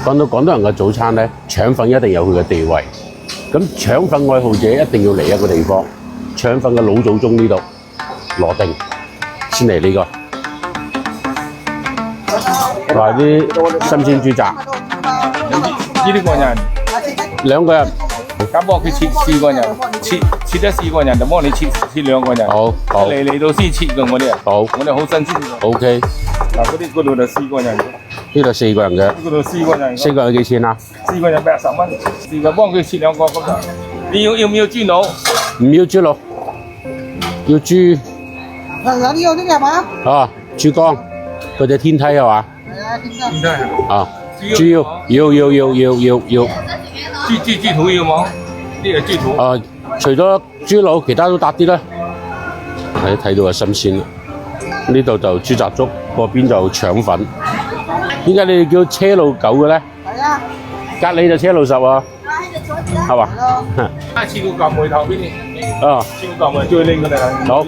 講到廣東人嘅早餐咧，腸粉一定有佢嘅地位。咁腸粉愛好者一定要嚟一個地方，腸粉嘅老祖宗呢度羅定，先嚟呢個。話啲新鮮豬雜，呢啲個人兩個人。咁幫佢切4個人，切得4個人就幫你切2個人。好，好，嚟到先切嘅我哋啊。好，我哋好新鮮。OK。嗱，嗰度就4個人。呢度4個人嘅。呢度4個人。 4個人幾錢啊？4個人80蚊。4個幫佢切2個咁就。你要唔要豬腦？唔要豬腦，要豬。你要啲咩話？啊，豬肝，嗰隻天梯係嘛？係啊，點解？啊，豬要。豬肚要冇？呢個豬肚。啊，除咗豬腦，其他都搭啲啦。睇到就新鮮啦。呢度就豬雜粥，嗰邊就腸粉。點解你哋叫車路9嘅咧？係啊。隔離就車路10啊。係嘛？切個嚿梅頭俾你。啊。切個嚿梅最靚嘅啦。好。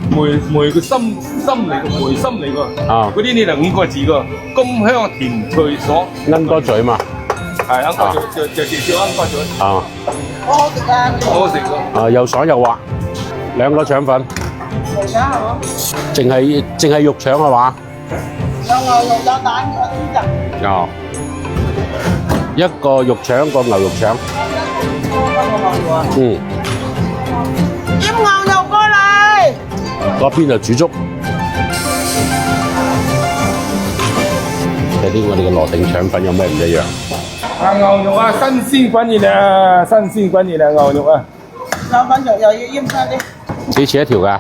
梅個心嚟嘅梅心嚟嘅。啊。嗰啲呢就5個字嘅，甘香甜脆爽。鶯歌嘴嘛。係鶯歌嘴，就叫鶯歌嘴。啊。好好食啊！好好食㗎。啊，又爽又滑，2個腸粉。係啊，係嘛？淨係肉腸係嘛？有牛肉有蛋有豬雜。哦。一個肉腸，一個牛肉腸。嗯。醃牛肉過嚟。嗰邊就煮粥。睇啲我哋嘅羅定腸粉有咩唔一樣？牛肉啊，新鮮滾熱啊，新鮮滾熱啊，牛肉啊。手粉肉又要醃曬啲。幾錢一條㗎？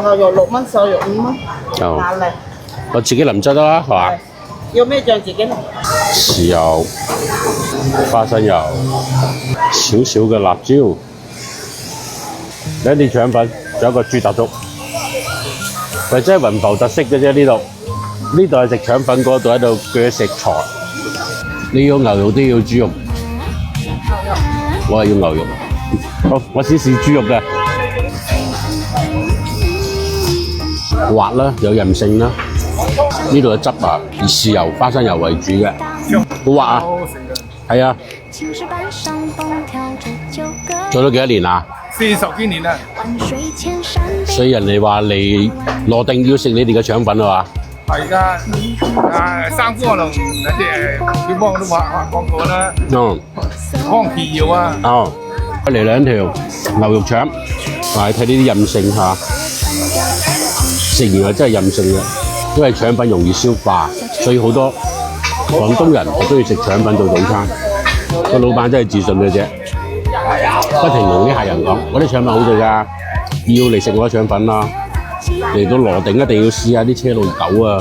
牛肉6蚊，瘦肉5蚊。哦。難嚟。我自己淋汁得啦，係嘛？要咩醬自己淋。豉油、花生油、少少嘅辣椒，兩碟腸粉，仲有一個豬雜粥。或者係雲浮特色嘅啫，呢度係食腸粉，嗰度喺度鋸食材。你要牛肉都要豬肉，我係要牛肉。好，我試試豬肉嘅，滑啦，有韌性啦。呢度嘅汁啊，以豉油、花生油為主嘅，好滑啊。係啊。做咗幾多年啊？40幾年啦。所以人哋話嚟羅定要食你哋嘅腸粉係嘛？係㗎，啊生鍋龍嗰啲佢幫我都畫廣告啦。嗯。康健耀啊。哦。嚟2條牛肉腸，哇！睇呢啲韌性嚇，食完係真係韌性嘅，因為腸粉容易消化，所以好多廣東人都要食腸粉做早餐。個老闆真係自信嘅啫，不停同啲客人講：我啲腸粉好食㗎，要嚟食我啲腸粉啦！嚟到羅定一定要試下啲車路9啊！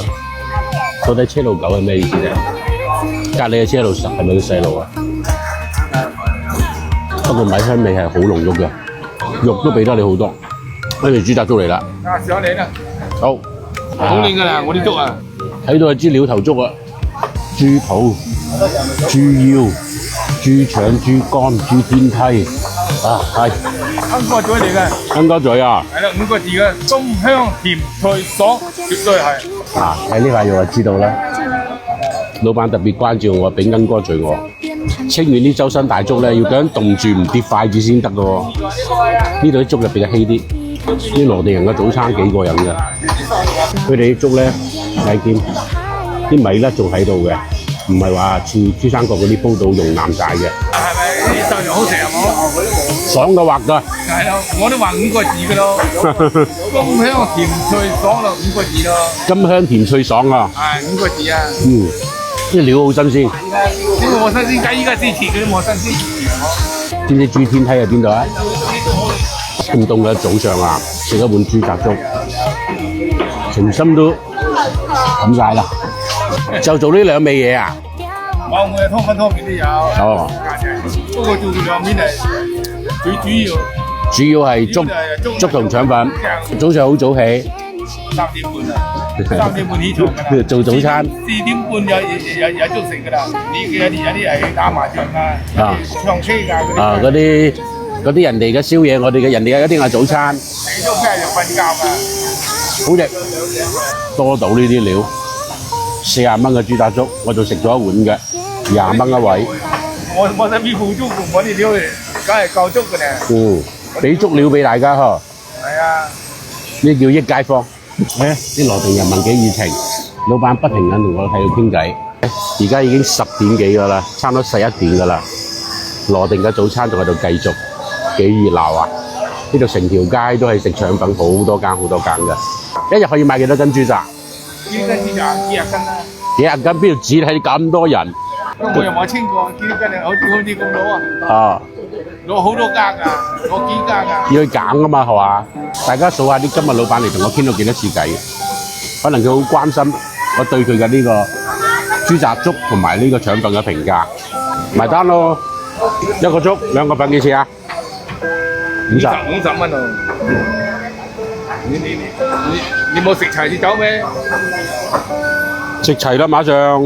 到底車路9係咩意思咧？隔離嘅車路10係咪叫細路啊？不過米香味係好濃郁嘅，肉都俾得你好多。跟住豬雜粥嚟啦。啊，上嚟啦！好。好靚㗎啦，我啲粥啊！睇到係支料頭粥啊！豬肚、豬腰、豬腸、豬肝、豬天梯啊，係。鶯歌嘴嚟嘅。鶯歌嘴啊！係啦，5個字嘅，甘香甜脆爽，絕對係。啊，睇呢塊肉就知道啦。老闆特別關照我，俾鶯歌嘴我。清遠啲周身大粥咧，要咁樣凍住唔跌筷子先得嘅喎。呢度啲粥就比較稀啲。啲羅定人嘅早餐幾過癮㗎。佢哋啲粥咧，睇見啲米咧仲喺度嘅，唔係話似珠三角嗰啲煲到溶爛晒嘅。係咪啲瘦肉好食啊？冇？爽嘅滑㗎。係咯，我都話5個字嘅咯。甘香甜脆爽咯，5個字咯。甘香甜脆爽啊！係5個字啊。嗯，啲料好新鮮。呢個冇新鮮雞，依家先切嘅都冇新鮮。知唔知豬天梯喺邊度啊？咁凍嘅早上啊，食一碗豬雜粥，全心都冚晒啦。就做呢2味嘢啊？我嘅湯粉湯麵都有。哦。不過做2面係最主要。主要係粥同腸粉。早上好早起。3點半啊！3點半起床㗎啦。做早餐。4點半有粥食㗎啦。有啲係打麻將啊，唱 K 㗎嗰啲。啊，嗰啲人哋嘅宵夜，我哋嘅人哋一定係早餐。你都梗係要瞓覺㗎。好食，多到呢啲料，40蚊嘅豬雜粥，我就食咗1碗嘅。20蚊一位。我使俾付租我啲料，梗係夠足嘅咧。嗯，俾足料俾大家呵。係啊，呢叫益街坊。啲羅定人民幾熱情，老闆不停咁同我喺度傾偈。而家已經10點幾㗎啦，差唔多11點㗎啦。羅定嘅早餐仲喺度繼續，幾熱鬧啊！呢度成條街都係食腸粉，好多間嘅。一日可以買幾多斤豬雜？幾斤豬雜？幾廿斤啦。幾廿斤邊度止睇咁多人？我又冇清過，幾斤啊？好似咁攞啊！啊！攞好多格㗎，攞幾格㗎？要去減㗎嘛，係嘛？大家數下啲今日老闆嚟同我傾到幾多次偈，可能佢好關心我對佢嘅呢個豬雜粥同埋呢個腸粉嘅評價。埋單咯，一個粥2個粉幾錢啊？50蚊喎。你冇食齊先走咩？食齊啦，馬上。